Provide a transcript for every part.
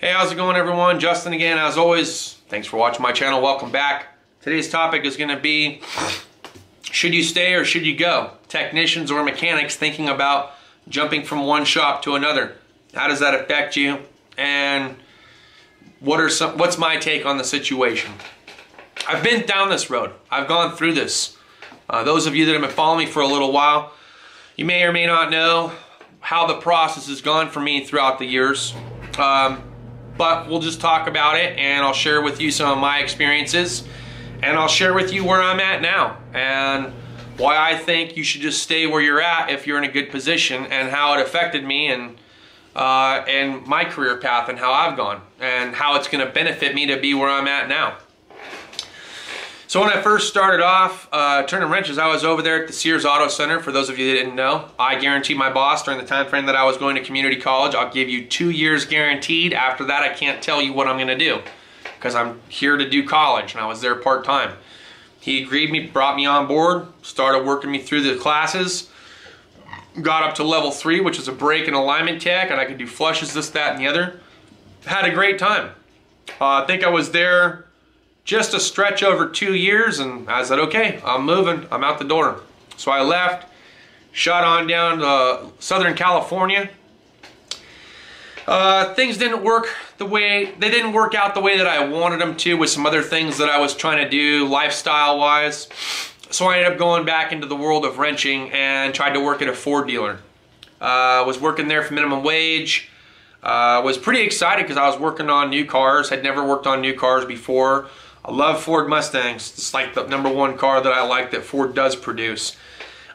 Hey, how's it going, everyone? Justin again, as always. Thanks for watching my channel. Welcome back. Today's topic is going to be, should you stay or should you go? Technicians or mechanics thinking about jumping from one shop to another. How does that affect you? And what's my take on the situation? I've been down this road. I've gone through this. Those of you that have been following me for a little while, you may or may not know how the process has gone for me throughout the years. But we'll just talk about it, and I'll share with you some of my experiences, and I'll share with you where I'm at now and why I think you should just stay where you're at if you're in a good position, and how it affected me and my career path and how I've gone and how it's going to benefit me to be where I'm at now. So when I first started off turning wrenches, I was over there at the Sears Auto Center. For those of you that didn't know, I guaranteed my boss during the time frame that I was going to community college, I'll give you 2 years guaranteed. After that, I can't tell you what I'm going to do because I'm here to do college, and I was there part-time. He agreed, brought me on board, started working me through the classes, got up to level 3, which is a brake and alignment tech, and I could do flushes, this, that, and the other. Had a great time. I think I was there just a stretch over 2 years, and I said, okay, I'm moving, I'm out the door. So I left, shot on down to Southern California. Things didn't work out the way that I wanted them to with some other things that I was trying to do lifestyle wise. So I ended up going back into the world of wrenching and tried to work at a Ford dealer. Was working there for minimum wage. Was pretty excited because I was working on new cars, had never worked on new cars before. I love Ford Mustangs. It's like the #1 car that I like that Ford does produce.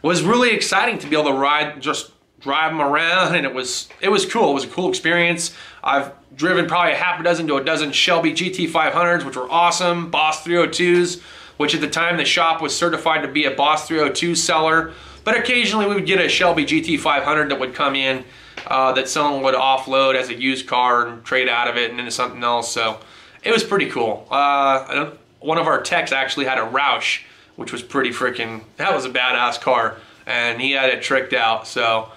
It was really exciting to be able to drive them around, and it was cool. It was a cool experience. I've driven probably a half a dozen to a dozen Shelby GT500s, which were awesome. Boss 302s, which at the time the shop was certified to be a Boss 302 seller. But occasionally we would get a Shelby GT500 that would come in that someone would offload as a used car and trade out of it and into something else. So it was pretty cool. One of our techs actually had a Roush, which was pretty freaking, that was a badass car, and he had it tricked out. So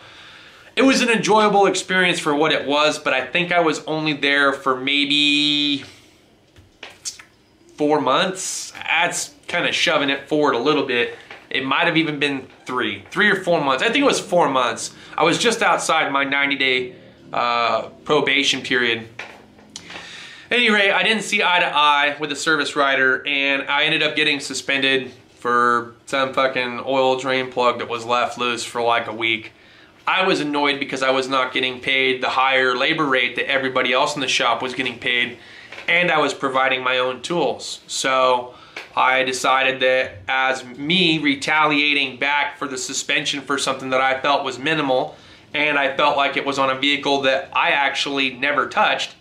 it was an enjoyable experience for what it was, but I think I was only there for maybe 4 months. That's kind of shoving it forward a little bit. It might have even been 3 or 4 months. I think it was 4 months. I was just outside my 90-day probation period. At any rate, I didn't see eye to eye with the service writer, and I ended up getting suspended for some fucking oil drain plug that was left loose for like a week. I was annoyed because I was not getting paid the higher labor rate that everybody else in the shop was getting paid, and I was providing my own tools. So I decided that as me retaliating back for the suspension for something that I felt was minimal, and I felt like it was on a vehicle that I actually never touched,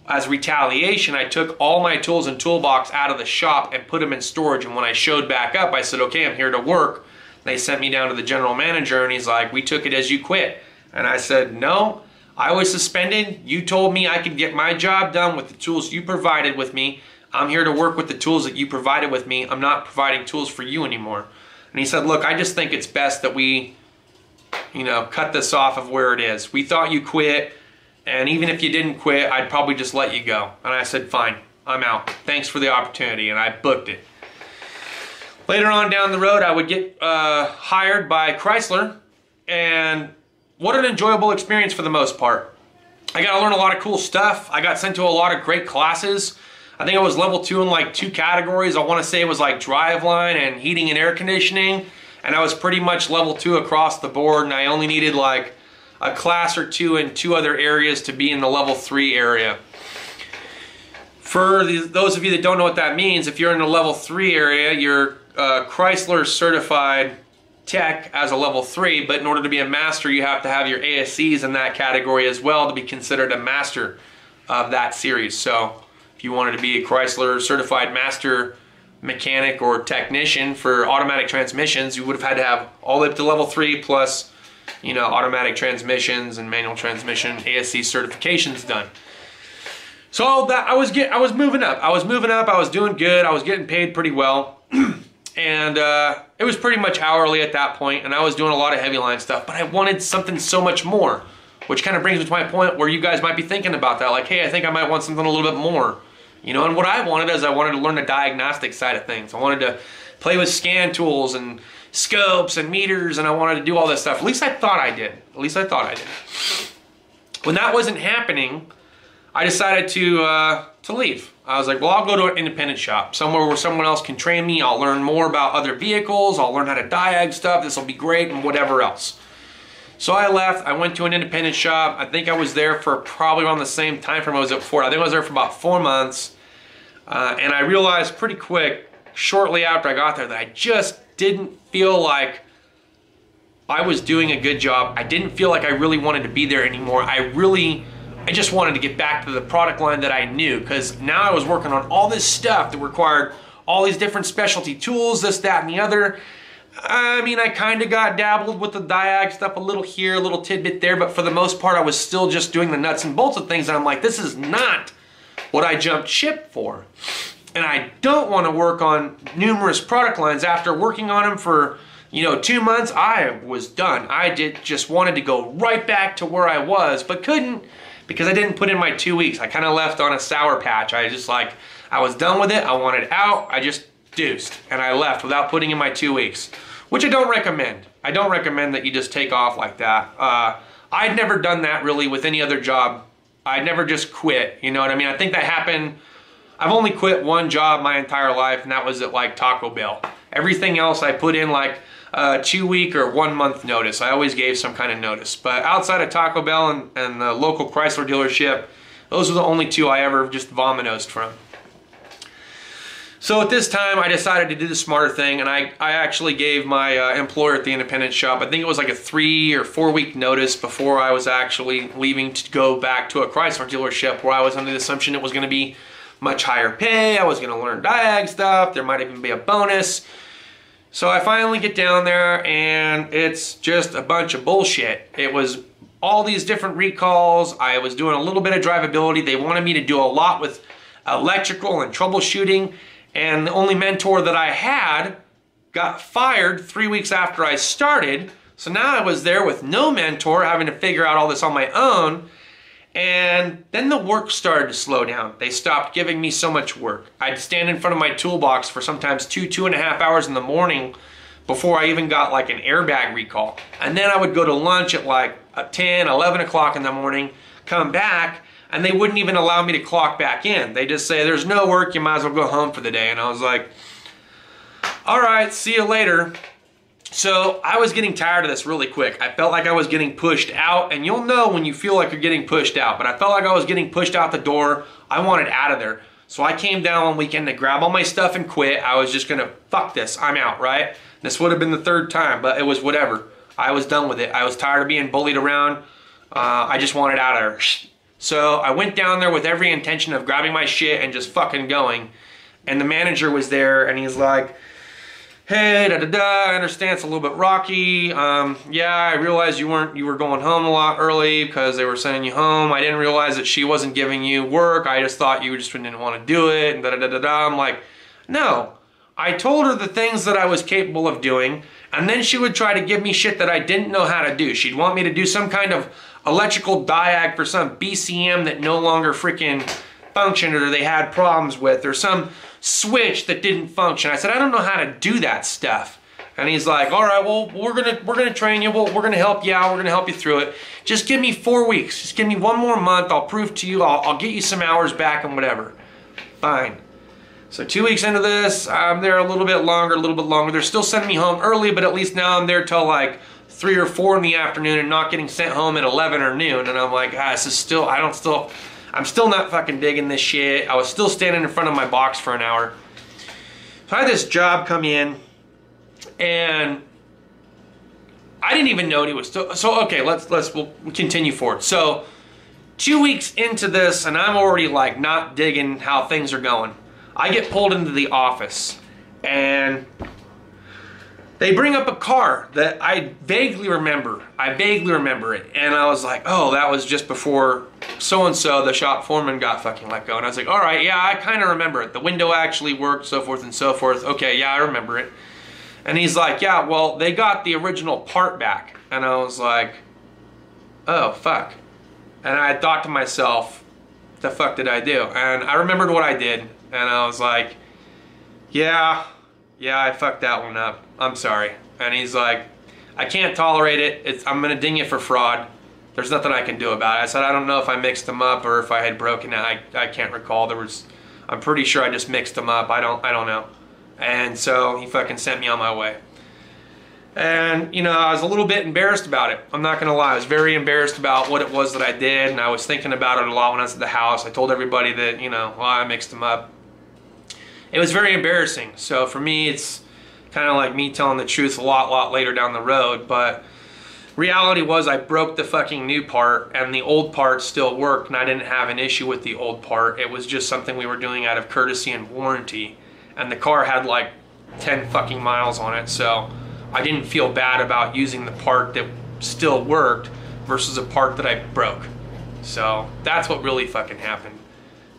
as retaliation, I took all my tools and toolbox out of the shop and put them in storage. And when I showed back up, I said, okay, I'm here to work. They sent me down to the general manager, and he's like, we took it as you quit. And I said, no, I was suspended. You told me I could get my job done with the tools you provided with me. I'm here to work with the tools that you provided with me. I'm not providing tools for you anymore. And he said, look, I just think it's best that we, cut this off of where it is. We thought you quit, and even if you didn't quit, I'd probably just let you go. And I said, fine, I'm out. Thanks for the opportunity, and I booked it. Later on down the road, I would get hired by Chrysler, and what an enjoyable experience for the most part. I got to learn a lot of cool stuff. I got sent to a lot of great classes. I think I was level 2 in like 2 categories. I want to say it was like driveline and heating and air conditioning, and I was pretty much level 2 across the board, and I only needed like a class or 2 in 2 other areas to be in the level 3 area. For those of you that don't know what that means, if you're in the level 3 area, you're Chrysler certified tech as a level 3, but in order to be a master, you have to have your ASCs in that category as well to be considered a master of that series. So if you wanted to be a Chrysler certified master mechanic or technician for automatic transmissions, you would have had to have all the way up to level 3 plus automatic transmissions and manual transmission ASC certifications done. So that I was moving up. I was doing good. I was getting paid pretty well. And it was pretty much hourly at that point, and I was doing a lot of heavy line stuff, but I wanted something so much more, which kind of brings me to my point where you guys might be thinking about that. Like, hey, I think I might want something a little bit more. You know, and what I wanted is I wanted to learn the diagnostic side of things. I wanted to play with scan tools and scopes and meters, and I wanted to do all this stuff. At least I thought I did. At least I thought I did. When that wasn't happening, I decided to leave. I was like, well, I'll go to an independent shop, somewhere where someone else can train me. I'll learn more about other vehicles. I'll learn how to diag stuff. This will be great, and whatever else. So I left. I went to an independent shop. I think I was there for probably around the same time frame I was at Ford. I think I was there for about 4 months. And I realized pretty quick, shortly after I got there, that I just didn't feel like I was doing a good job. I didn't feel like I really wanted to be there anymore. I just wanted to get back to the product line that I knew, because now I was working on all this stuff that required all these different specialty tools, this, that, and the other. I mean, I kind of got dabbled with the diag stuff a little here, a little tidbit there, but for the most part, I was still just doing the nuts and bolts of things, and I'm like, this is not what I jumped ship for. And I don't want to work on numerous product lines. After working on them for, 2 months, I was done. Just wanted to go right back to where I was, but couldn't, because I didn't put in my 2 weeks. I kind of left on a sour patch. I was done with it. I wanted out. I just deuced, and I left without putting in my 2 weeks, which I don't recommend. I don't recommend that you just take off like that. I'd never done that really with any other job. I'd never just quit, you know what I mean? I think that happened. I've only quit one job my entire life, and that was at like Taco Bell. Everything else I put in like a 2 week or 1 month notice. I always gave some kind of notice. But outside of Taco Bell and the local Chrysler dealership, those were the only two I ever just vominosed from. So at this time, I decided to do the smarter thing, and I actually gave my employer at the independent shop, I think it was like a 3 or 4 week notice before I was actually leaving to go back to a Chrysler dealership, where I was under the assumption it was going to be much higher pay. I was going to learn diag stuff. There might even be a bonus. So I finally get down there, and it's just a bunch of bullshit. It was all these different recalls. I was doing a little bit of drivability. They wanted me to do a lot with electrical and troubleshooting. And the only mentor that I had got fired 3 weeks after I started. So now I was there with no mentor, having to figure out all this on my own. And then the work started to slow down. They stopped giving me so much work. I'd stand in front of my toolbox for sometimes 2.5 hours in the morning before I even got like an airbag recall. And then I would go to lunch at like 10, 11 o'clock in the morning, come back, and they wouldn't even allow me to clock back in. They just say, there's no work, you might as well go home for the day. And I was like, all right, see you later. So I was getting tired of this really quick. I felt like I was getting pushed out, and you'll know when you feel like you're getting pushed out, but I felt like I was getting pushed out the door. I wanted out of there. So I came down one weekend to grab all my stuff and quit. I was just gonna, fuck this, I'm out, right? This would have been the 3rd time, but it was whatever. I was done with it. I was tired of being bullied around. I just wanted out of there. So I went down there with every intention of grabbing my shit and just fucking going. And the manager was there, and he's like, hey, I understand it's a little bit rocky. Yeah, I realized you were going home a lot early because they were sending you home. I didn't realize that she wasn't giving you work. I just thought you just didn't want to do it, and I'm like, no. I told her the things that I was capable of doing, and then she would try to give me shit that I didn't know how to do. She'd want me to do some kind of electrical diag for some BCM that no longer freaking functioned, or they had problems with, or some switch that didn't function. I said, I don't know how to do that stuff. And he's like, all right, well, we're gonna train you. We're gonna help you out. We're gonna help you through it. Just give me 4 weeks. Just give me 1 more month. I'll prove to you. I'll get you some hours back and whatever. Fine. So 2 weeks into this, I'm there a little bit longer. They're still sending me home early, but at least now I'm there till like 3 or 4 in the afternoon and not getting sent home at 11 or noon. And I'm like, this is still, I'm still not fucking digging this shit. I was still standing in front of my box for an hour. So I had this job come in, and I didn't even know he was still, so okay, we'll continue forward. So 2 weeks into this, and I'm already like not digging how things are going. I get pulled into the office, and they bring up a car that I vaguely remember. I vaguely remember it. And I was like, oh, that was just before so-and-so, the shop foreman, got fucking let go. And I was like, all right, yeah, I kind of remember it. The window actually worked, so forth and so forth. Okay, yeah, I remember it. And he's like, yeah, well, they got the original part back. And I was like, oh, fuck. And I thought to myself, the fuck did I do? And I remembered what I did, and I was like, yeah, I fucked that one up. I'm sorry. And he's like, I can't tolerate it. I'm gonna ding you for fraud. There's nothing I can do about it. I said, I don't know if I mixed them up or if I had broken it. I can't recall. I'm pretty sure I just mixed them up. I don't know. And so he fucking sent me on my way. And, you know, I was a little bit embarrassed about it. I'm not gonna lie. I was very embarrassed about what it was that I did, and I was thinking about it a lot when I was at the house. I told everybody that, you know, well, I mixed them up. It was very embarrassing. So for me, it's kind of like me telling the truth a lot later down the road. But reality was I broke the fucking new part, and the old part still worked, and I didn't have an issue with the old part. It was just something we were doing out of courtesy and warranty. And the car had like 10 fucking miles on it, so I didn't feel bad about using the part that still worked versus a part that I broke. So that's what really fucking happened.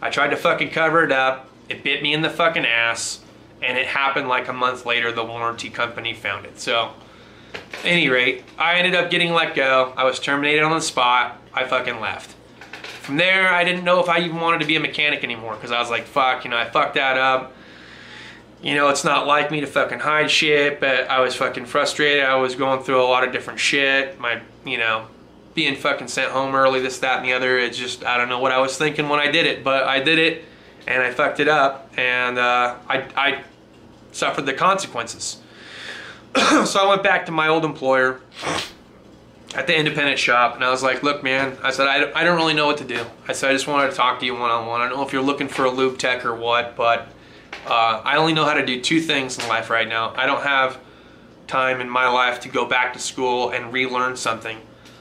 I tried to fucking cover it up. It bit me in the fucking ass, and it happened like a month later. The warranty company found it. So at any rate, I ended up getting let go. I was terminated on the spot. I fucking left. From there, I didn't know if I even wanted to be a mechanic anymore, because I was like, fuck, you know, I fucked that up. You know, it's not like me to fucking hide shit, but I was fucking frustrated. I was going through a lot of different shit. You know, being fucking sent home early, this, that, and the other. It's just, I don't know what I was thinking when I did it, but I did it, and I fucked it up, and I suffered the consequences. So I went back to my old employer at the independent shop, and I was like, look, man, I said, I don't really know what to do. I said, I just wanted to talk to you one-on-one. I don't know if you're looking for a lube tech or what, but I only know how to do two things in life right now. I don't have time in my life to go back to school and relearn something.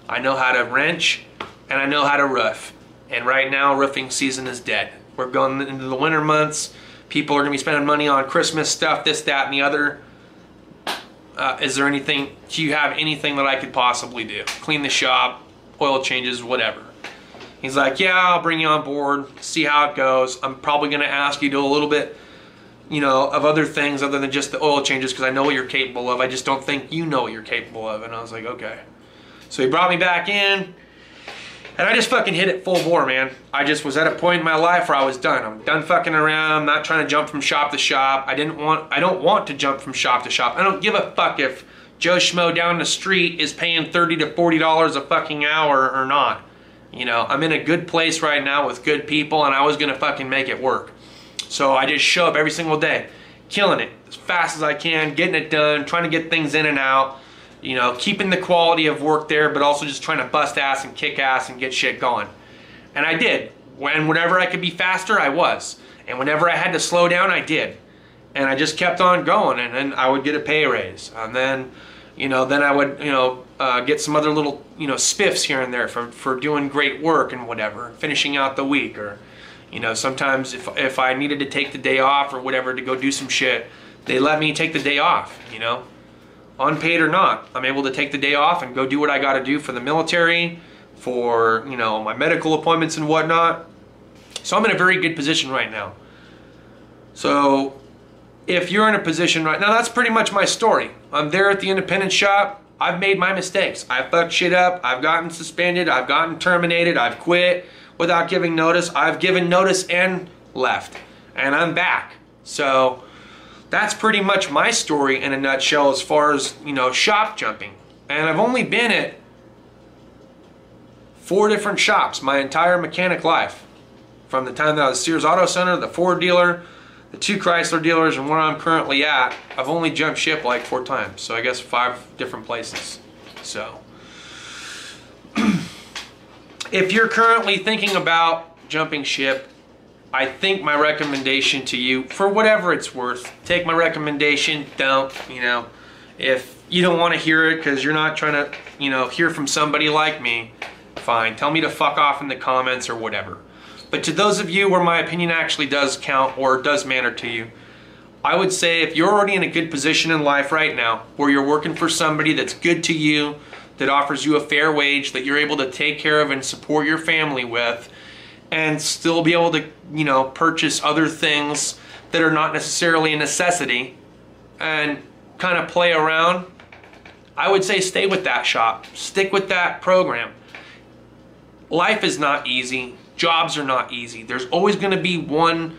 I know how to wrench, and I know how to roof. And right now, roofing season is dead. We're going into the winter months. People are going to be spending money on Christmas stuff, this, that, and the other. Is there anything, do you have anything that I could possibly do? Clean the shop, oil changes, whatever. He's like, yeah, I'll bring you on board, see how it goes. I'm probably going to ask you to do a little bit, you know, of other things other than just the oil changes, because I know what you're capable of. I just don't think you know what you're capable of. And I was like, okay. So he brought me back in, and I just fucking hit it full bore, man. I just was at a point in my life where I was done. I'm done fucking around. I'm not trying to jump from shop to shop. I don't want to jump from shop to shop. I don't give a fuck if Joe Schmo down the street is paying $30 to $40 a fucking hour or not. You know, I'm in a good place right now with good people, and I was gonna fucking make it work. So I just show up every single day, killing it as fast as I can, getting it done, trying to get things in and out, you know, keeping the quality of work there, but also just trying to bust ass and kick ass and get shit going. And I did. Whenever I could be faster, I was. And whenever I had to slow down, I did. And I just kept on going, and then I would get a pay raise. And then, you know, then I would, you know, get some other little, you know, spiffs here and there for doing great work and whatever, finishing out the week. Or, you know, sometimes if I needed to take the day off or whatever to go do some shit, they let me take the day off, you know. Unpaid or not, I'm able to take the day off and go do what I got to do for the military, for, you know, my medical appointments and whatnot. So I'm in a very good position right now. So if you're in a position right now, that's pretty much my story. I'm there at the independent shop. I've made my mistakes. I've fucked shit up. I've gotten suspended. I've gotten terminated. I've quit without giving notice. I've given notice and left, and I'm back. So that's pretty much my story in a nutshell as far as, you know, shop jumping. And I've only been at 4 different shops my entire mechanic life. From the time that I was Sears Auto Center, the Ford dealer, the 2 Chrysler dealers, and where I'm currently at, I've only jumped ship like 4 times. So I guess 5 different places. So if you're currently thinking about jumping ship, I think my recommendation to you, for whatever it's worth, take my recommendation, don't, you know, if you don't want to hear it because you're not trying to, you know, hear from somebody like me, fine, tell me to fuck off in the comments or whatever. But to those of you where my opinion actually does count or does matter to you, I would say if you're already in a good position in life right now, where you're working for somebody that's good to you, that offers you a fair wage, that you're able to take care of and support your family with, and still be able to, you know, purchase other things that are not necessarily a necessity and kind of play around, I would say stay with that shop. Stick with that program. life is not easy. Jobs are not easy. There's always going to be one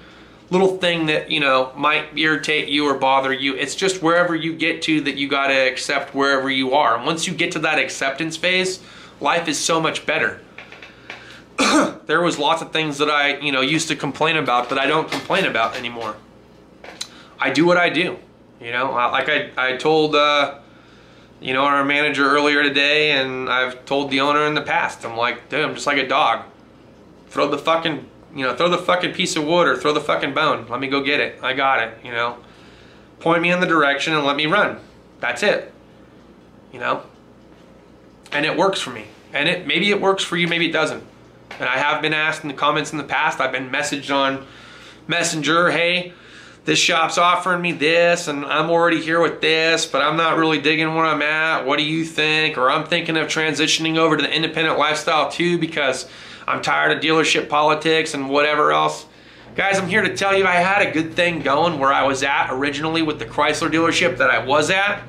little thing that, you know, might irritate you or bother you. It's just wherever you get to that you got to accept wherever you are. And once you get to that acceptance phase, life is so much better. There was lots of things that I, you know, used to complain about that I don't complain about anymore. I do what I do. You know, like I told, you know, our manager earlier today, and I've told the owner in the past, I'm like, dude, I'm just like a dog. Throw the fucking, you know, throw the fucking piece of wood or throw the fucking bone. Let me go get it. I got it, you know. Point me in the direction and let me run. That's it. You know? And it works for me. And maybe it works for you, maybe it doesn't. And I have been asked in the comments in the past, I've been messaged on Messenger, hey, this shop's offering me this and I'm already here with this, but I'm not really digging where I'm at. What do you think? Or I'm thinking of transitioning over to the independent lifestyle too because I'm tired of dealership politics and whatever else. Guys, I'm here to tell you I had a good thing going where I was at originally with the Chrysler dealership that I was at.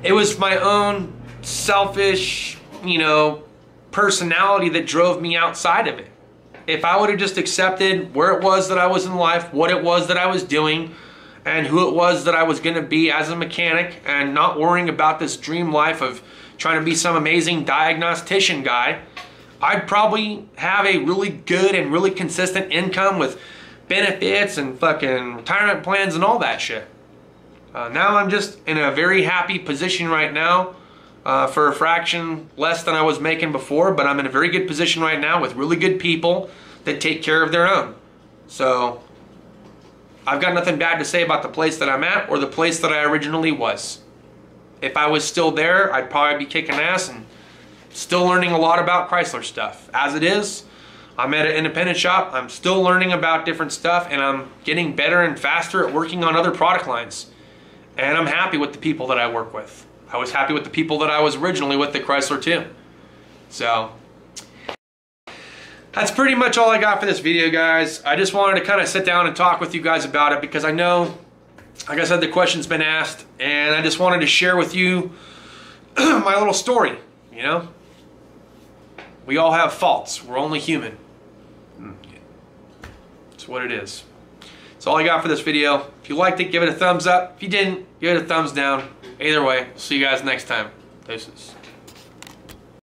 It was my own selfish, you know, personality that drove me outside of it. If I would have just accepted where it was that I was in life, what it was that I was doing, and who it was that I was going to be as a mechanic, and not worrying about this dream life of trying to be some amazing diagnostician guy, I'd probably have a really good and really consistent income with benefits and fucking retirement plans and all that shit. Now I'm just in a very happy position right now. For a fraction less than I was making before, but I'm in a very good position right now with really good people that take care of their own. So I've got nothing bad to say about the place that I'm at or the place that I originally was. If I was still there, I'd probably be kicking ass and still learning a lot about Chrysler stuff. As it is, I'm at an independent shop, I'm still learning about different stuff, and I'm getting better and faster at working on other product lines. And I'm happy with the people that I work with. I was happy with the people that I was originally with at Chrysler too. So that's pretty much all I got for this video, guys. I just wanted to kind of sit down and talk with you guys about it because I know, like I said, the question's been asked, and I just wanted to share with you my little story, you know? We all have faults. We're only human. That's what it is. That's all I got for this video. If you liked it, give it a thumbs up. If you didn't, give it a thumbs down. Either way, see you guys next time. Deuces.